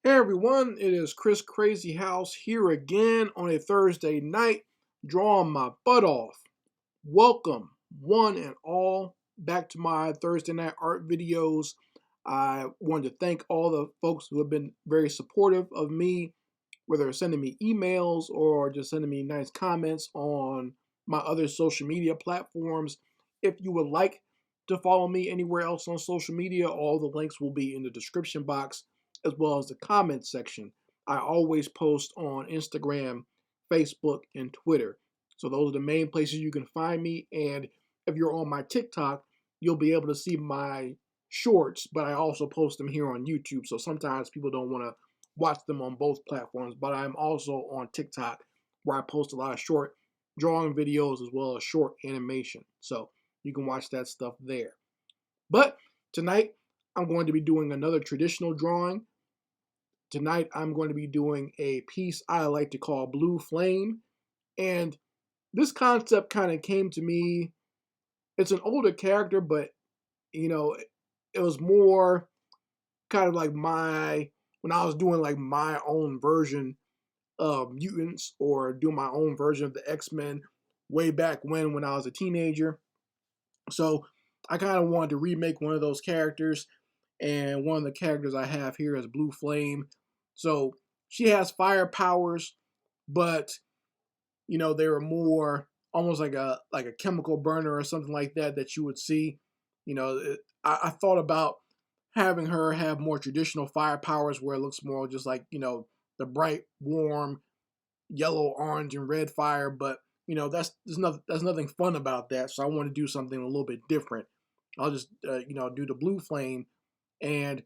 Hey everyone, it is Chris Crazyhouse here again on a Thursday night, drawing my butt off. Welcome, one and all, back to my Thursday night art videos. I wanted to thank all the folks who have been very supportive of me, whether sending me emails or just sending me nice comments on my other social media platforms. If you would like to follow me anywhere else on social media, all the links will be in the description box as well as the comments section. I always post on Instagram, Facebook, and Twitter. So those are the main places you can find me. And if you're on my TikTok, you'll be able to see my shorts, but I also post them here on YouTube. So sometimes people don't want to watch them on both platforms, but I'm also on TikTok where I post a lot of short drawing videos as well as short animation. So you can watch that stuff there. But tonight, I'm going to be doing another traditional drawing. Tonight, I'm going to be doing a piece I like to call Blue Flame. And this concept kind of came to me. It's an older character, but, it was more kind of like when I was doing like my own version of mutants or doing my own version of the X-Men way back when I was a teenager. So I kind of wanted to remake one of those characters. And one of the characters I have here is Blue Flame. So she has fire powers, but they were more almost like a chemical burner or something like that you would see. I thought about having her have more traditional fire powers where it looks more just like the bright, warm yellow, orange, and red fire. But that's nothing fun about that. So I want to do something a little bit different. I'll just do the Blue Flame. And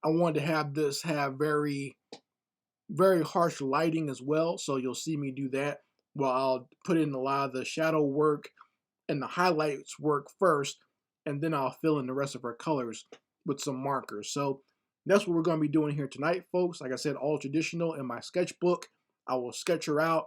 I wanted to have this have very, very harsh lighting as well. So you'll see me do that. Well, I'll put in a lot of the shadow work and the highlights work first. And then I'll fill in the rest of her colors with some markers. So that's what we're going to be doing here tonight, folks. Like I said, all traditional in my sketchbook. I will sketch her out,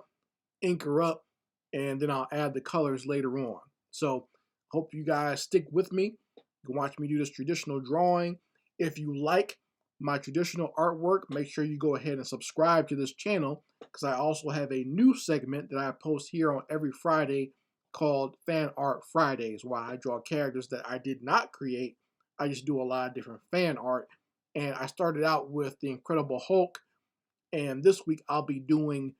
ink her up, and then I'll add the colors later on. So hope you guys stick with me. You can watch me do this traditional drawing. If you like my traditional artwork, make sure you go ahead and subscribe to this channel because I also have a new segment that I post here on every Friday called Fan Art Fridays, where I draw characters that I did not create. I just do a lot of different fan art. And I started out with the Incredible Hulk, and this week I'll be doing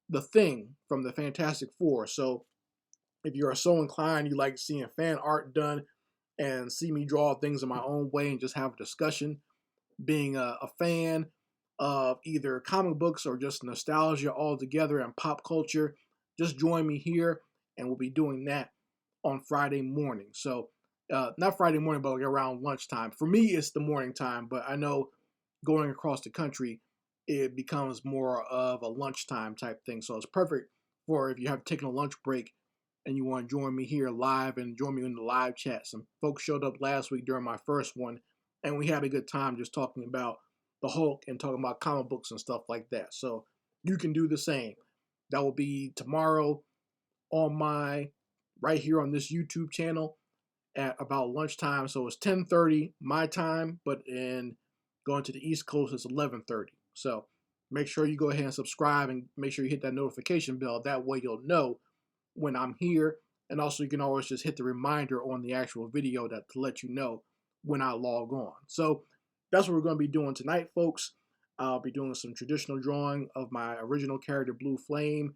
The Thing from the Fantastic Four. So if you're so inclined, you like seeing fan art done, and see me draw things in my own way and just have a discussion, being a fan of either comic books or just nostalgia altogether and pop culture, just join me here and we'll be doing that on Friday morning. So not Friday morning, but like around lunchtime. For me, it's the morning time, but I know going across the country, it becomes more of a lunchtime type thing. So it's perfect for if you have taken a lunch break and you want to join me here live and join me in the live chat. Some folks showed up last week during my first one, and we had a good time just talking about the Hulk and talking about comic books and stuff like that. So you can do the same. That will be tomorrow on right here on this YouTube channel at about lunchtime. So it's 10:30 my time, but in going to the East Coast, it's 11:30. So make sure you go ahead and subscribe and make sure you hit that notification bell. That way you'll know when I'm here, and also you can always just hit the reminder on the actual video to let you know when I log on. So that's what we're going to be doing tonight, folks. I'll be doing some traditional drawing of my original character, Blue Flame,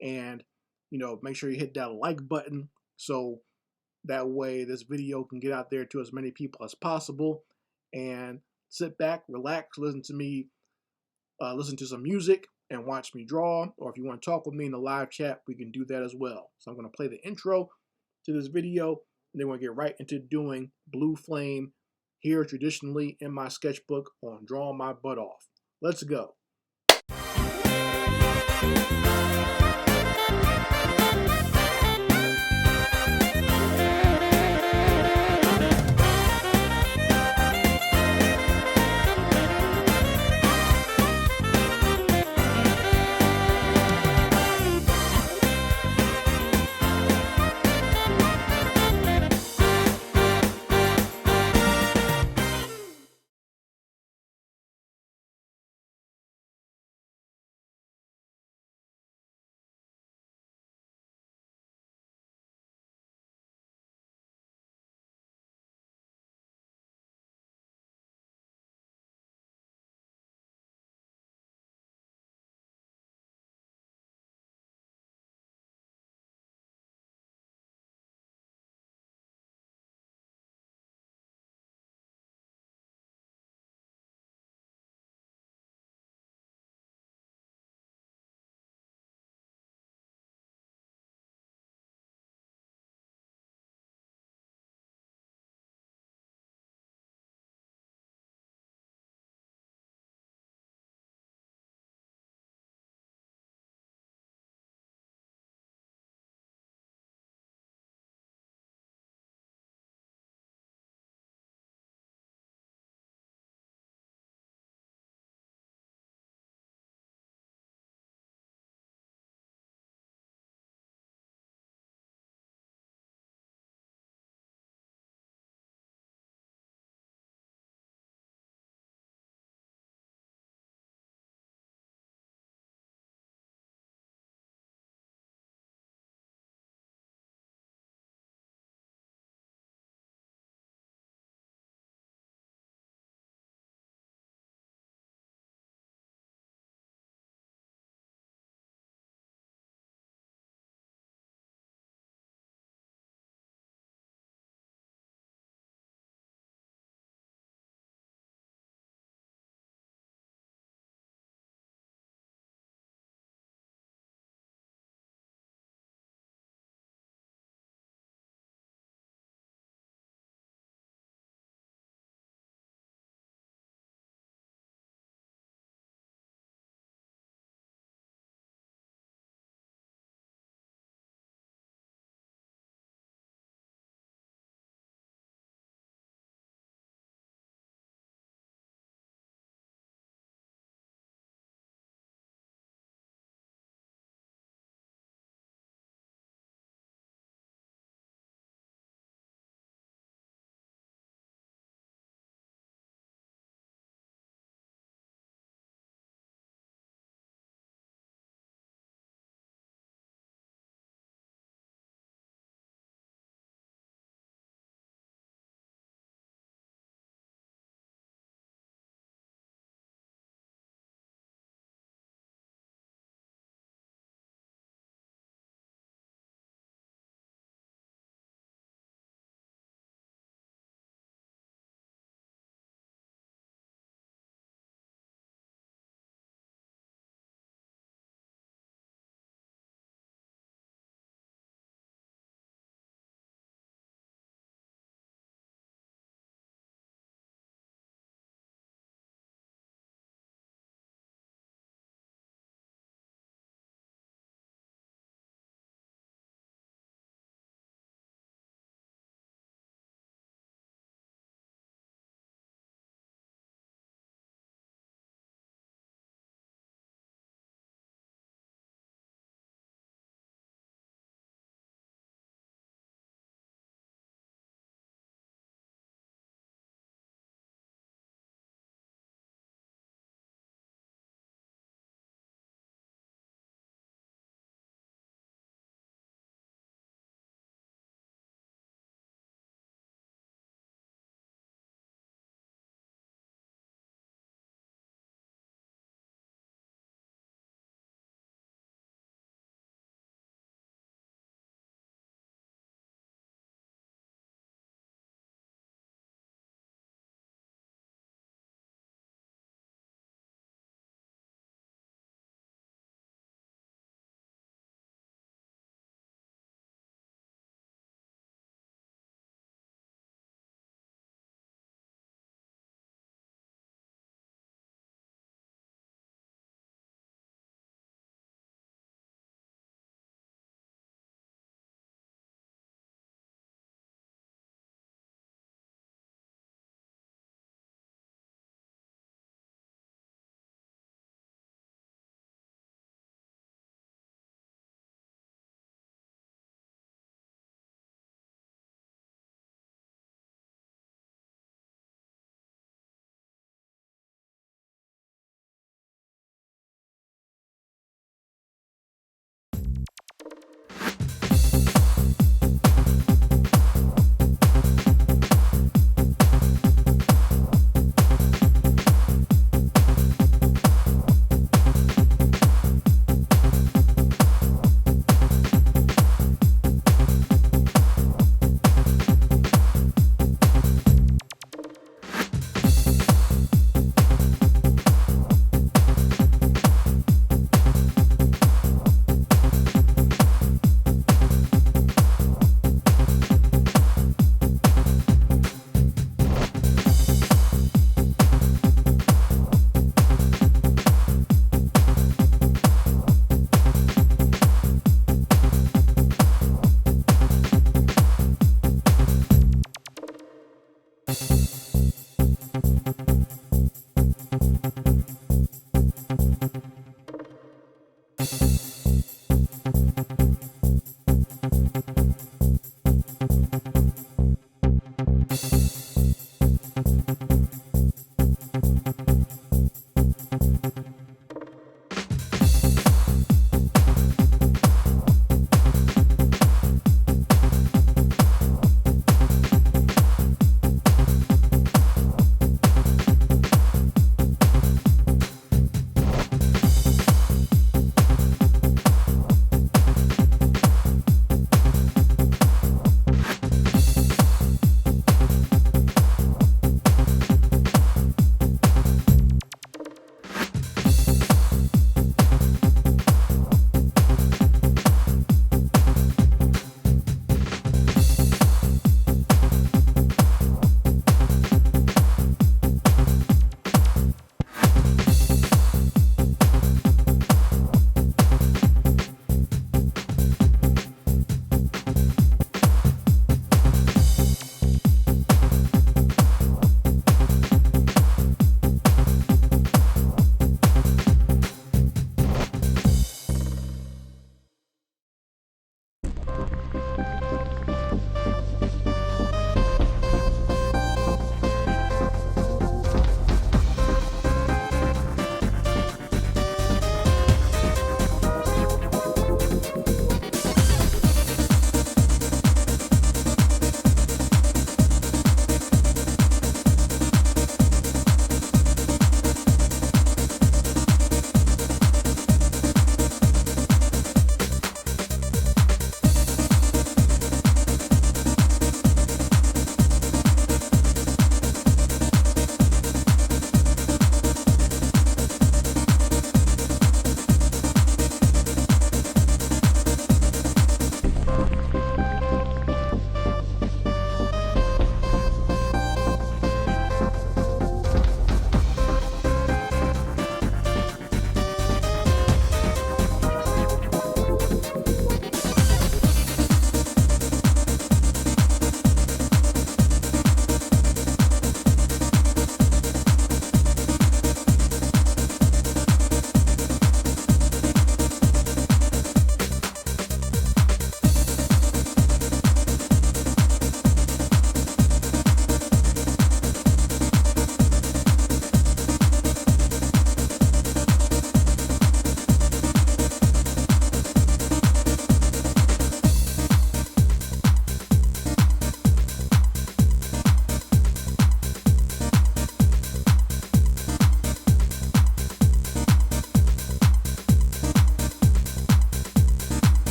and make sure you hit that like button so that way this video can get out there to as many people as possible. And sit back, relax, listen to me, listen to some music, and watch me draw. Or if you want to talk with me in the live chat, we can do that as well. So I'm going to play the intro to this video, and then we'll get right into doing Blue Flame here traditionally in my sketchbook on Drawing My Butt Off. Let's go.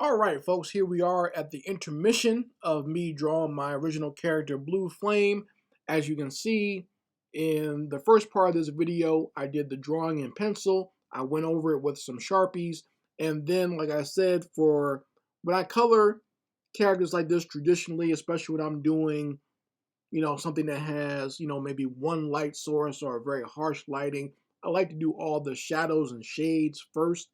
All right, folks, here we are at the intermission of me drawing my original character, Blue Flame. As you can see, in the first part of this video, I did the drawing in pencil. I went over it with some Sharpies. And then, like I said, for when I color characters like this traditionally, especially when I'm doing, something that has, maybe one light source or very harsh lighting, I like to do all the shadows and shades first,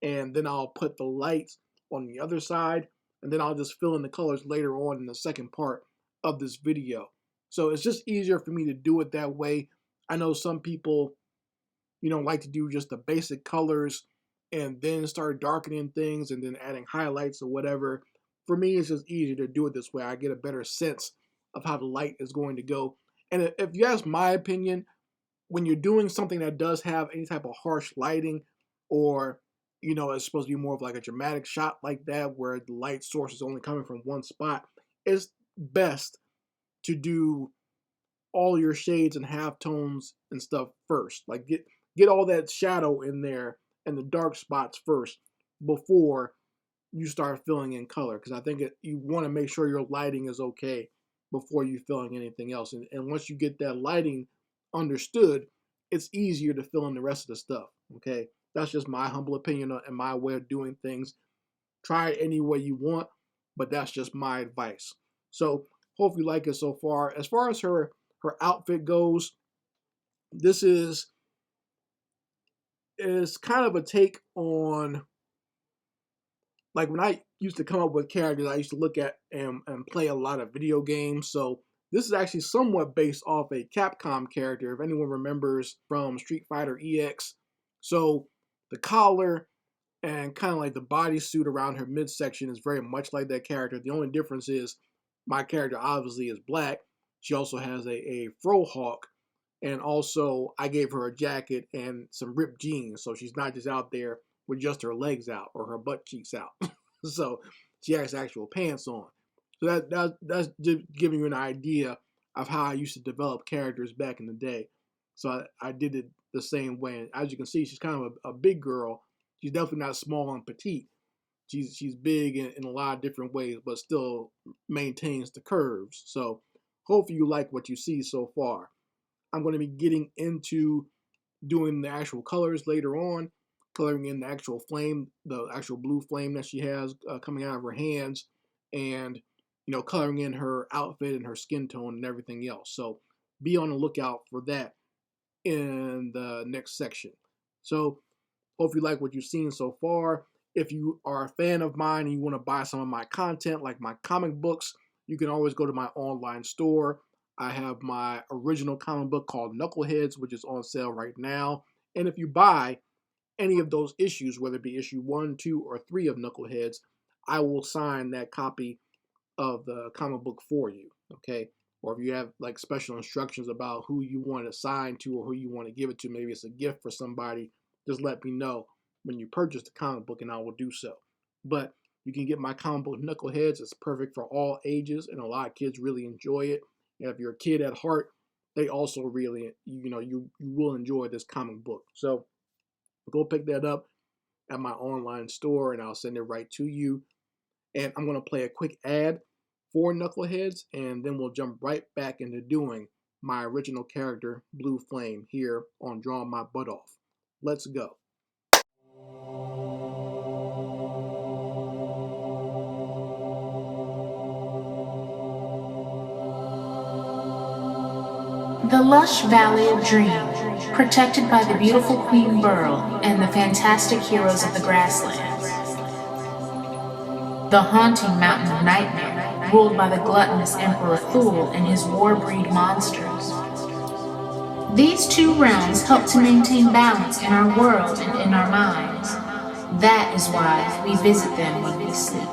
and then I'll put the lights on the other side, and then I'll just fill in the colors later on in the second part of this video. So it's just easier for me to do it that way. I know some people, like to do just the basic colors and then start darkening things and then adding highlights or whatever. For me, it's just easier to do it this way. I get a better sense of how the light is going to go. And if you ask my opinion, when you're doing something that does have any type of harsh lighting, or it's supposed to be more of like a dramatic shot like that where the light source is only coming from one spot, it's best to do all your shades and halftones and stuff first. Like get all that shadow in there and the dark spots first before you start filling in color, because I think you want to make sure your lighting is okay before you filling anything else. And once you get that lighting understood, it's easier to fill in the rest of the stuff. Okay, that's just my humble opinion and my way of doing things. Try it any way you want, but that's just my advice. So hope you like it so far. As far as her outfit goes, this is kind of a take on, like, when I used to come up with characters, I used to look at and play a lot of video games. So this is actually somewhat based off a Capcom character, if anyone remembers, from Street Fighter EX. So the collar and kind of like the bodysuit around her midsection is very much like that character. The only difference is my character obviously is black. She also has a frohawk, and also I gave her a jacket and some ripped jeans, so she's not just out there with just her legs out or her butt cheeks out. So she has actual pants on. So that's just giving you an idea of how I used to develop characters back in the day. So I did it the same way. And as you can see, she's kind of a big girl. She's definitely not small and petite. She's big in a lot of different ways, but still maintains the curves. So hopefully you like what you see so far. I'm going to be getting into doing the actual colors later on, coloring in the actual flame, the actual blue flame that she has coming out of her hands, and coloring in her outfit and her skin tone and everything else. So be on the lookout for that in the next section. So hope you like what you've seen so far. If you are a fan of mine and you want to buy some of my content, like my comic books, you can always go to my online store. I have my original comic book called Knuckleheads, which is on sale right now. And if you buy any of those issues, whether it be issue 1, 2, or 3 of Knuckleheads, I will sign that copy of the comic book for you, okay? Or if you have like special instructions about who you want to sign to or who you want to give it to, maybe it's a gift for somebody, just let me know when you purchase the comic book and I will do so. But you can get my comic book Knuckleheads. It's perfect for all ages, and a lot of kids really enjoy it. And if you're a kid at heart, they also really, you will enjoy this comic book. So go pick that up at my online store and I'll send it right to you. And I'm going to play a quick ad for Knuckleheads, and then we'll jump right back into doing my original character, Blue Flame, here on Drawing My Butt Off. Let's go. The lush valley of dream, protected by the beautiful Queen Burl and the fantastic heroes of the grasslands. The haunting mountain of nightmare, ruled by the gluttonous Emperor Thule and his war-breed monsters. These two realms help to maintain balance in our world and in our minds. That is why we visit them when we sleep.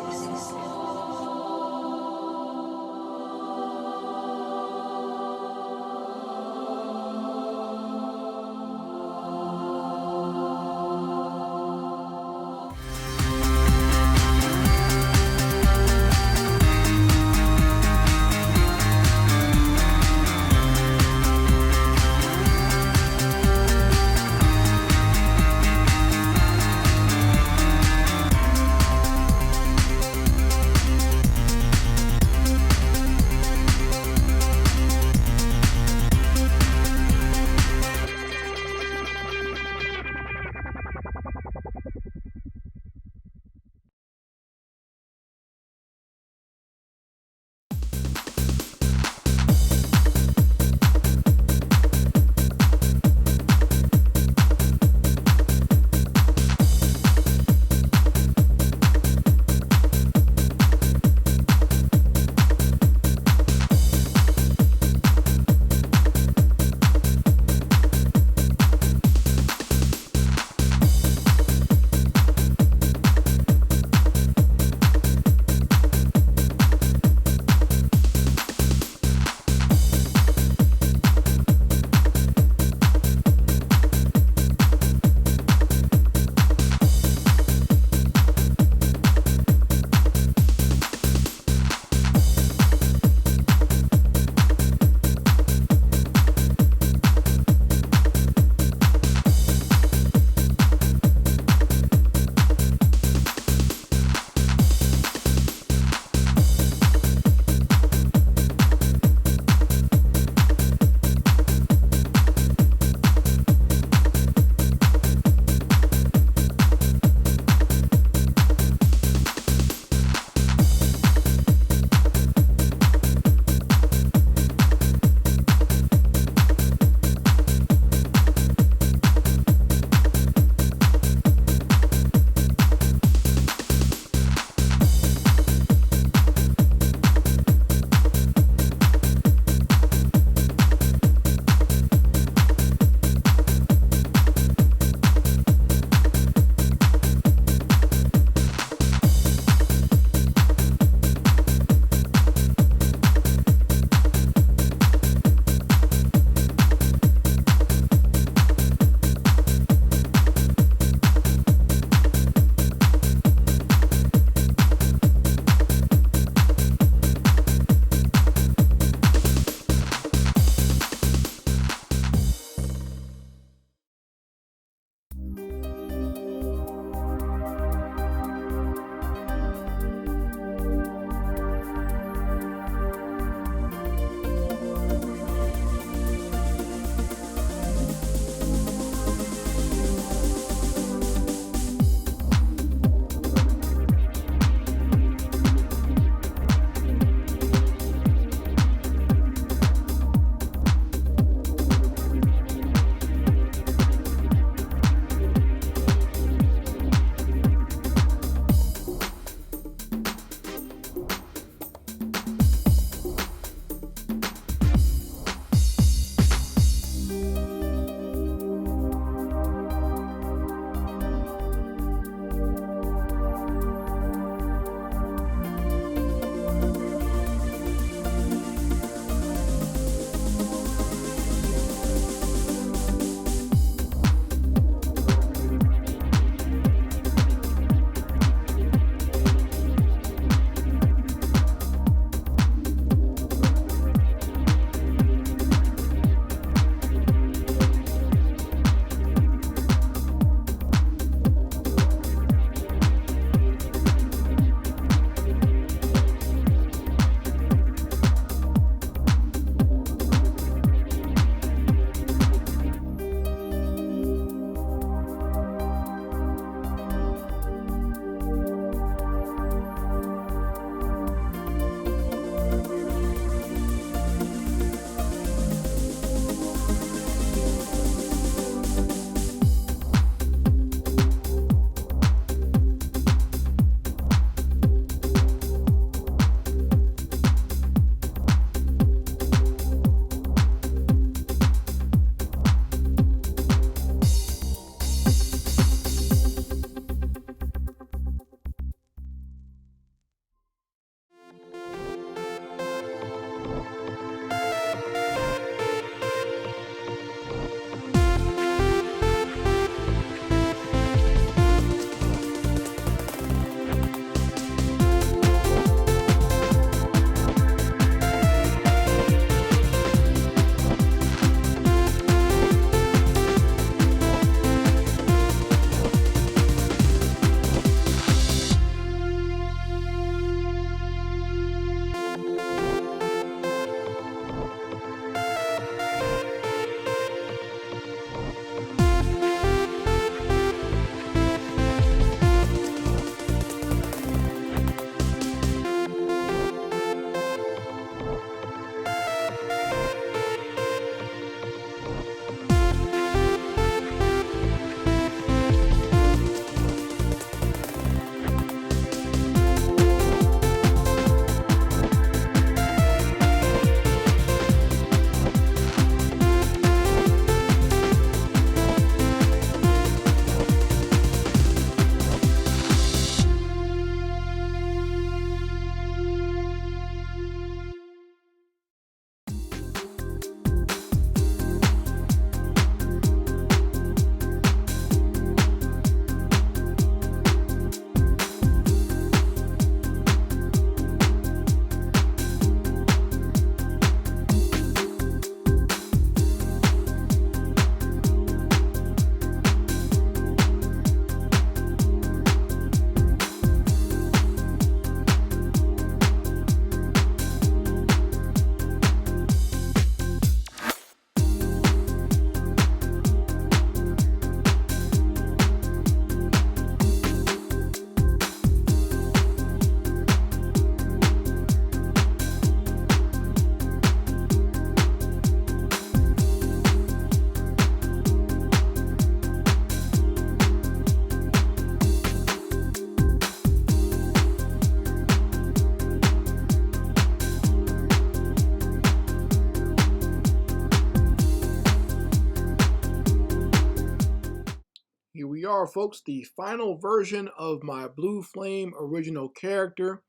are, folks, the final version of my Blue Flame original character.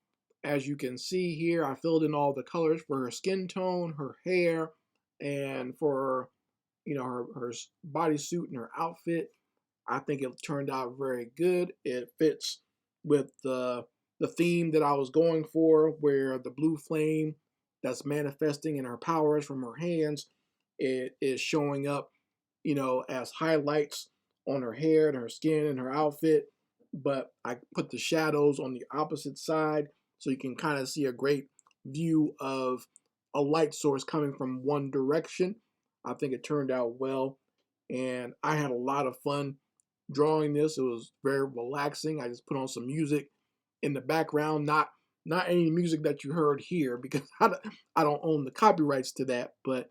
As you can see here, I filled in all the colors for her skin tone, her hair, and for her bodysuit and her outfit. I think it turned out very good. It fits with the theme that I was going for, where the blue flame that's manifesting in her powers from her hands, it is showing up, as highlights on her hair and her skin and her outfit. But I put the shadows on the opposite side so you can kind of see a great view of a light source coming from one direction. I think it turned out well, and I had a lot of fun drawing this. It was very relaxing. I just put on some music in the background, not any music that you heard here, because I don't own the copyrights to that, but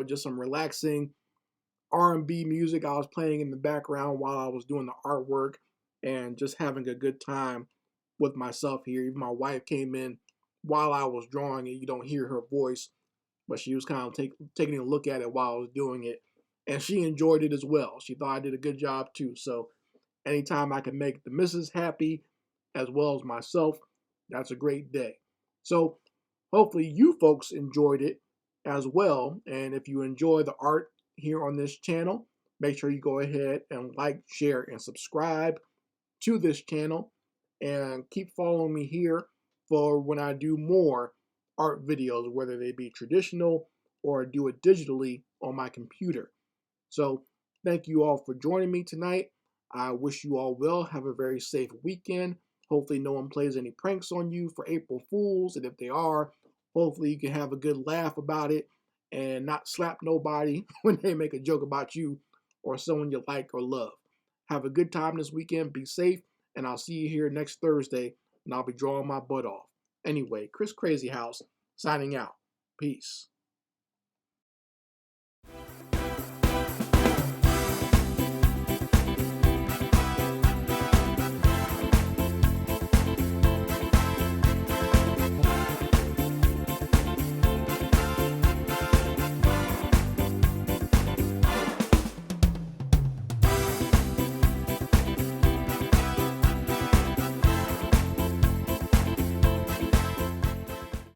just some relaxing R&B music I was playing in the background while I was doing the artwork, and just having a good time with myself here. Even my wife came in while I was drawing it. You don't hear her voice, but she was kind of taking a look at it while I was doing it, and she enjoyed it as well. She thought I did a good job too. So anytime I can make the missus happy as well as myself, that's a great day. So hopefully you folks enjoyed it as well. And if you enjoy the art here on this channel, make sure you go ahead and like, share, and subscribe to this channel, and keep following me here for when I do more art videos, whether they be traditional or do it digitally on my computer. So thank you all for joining me tonight. I wish you all well. Have a very safe weekend. Hopefully no one plays any pranks on you for April Fools, and if they are, hopefully you can have a good laugh about it and not slap nobody when they make a joke about you or someone you like or love. Have a good time this weekend. Be safe, and I'll see you here next Thursday, and I'll be drawing my butt off. Anyway, Chris Crazyhouse signing out. Peace.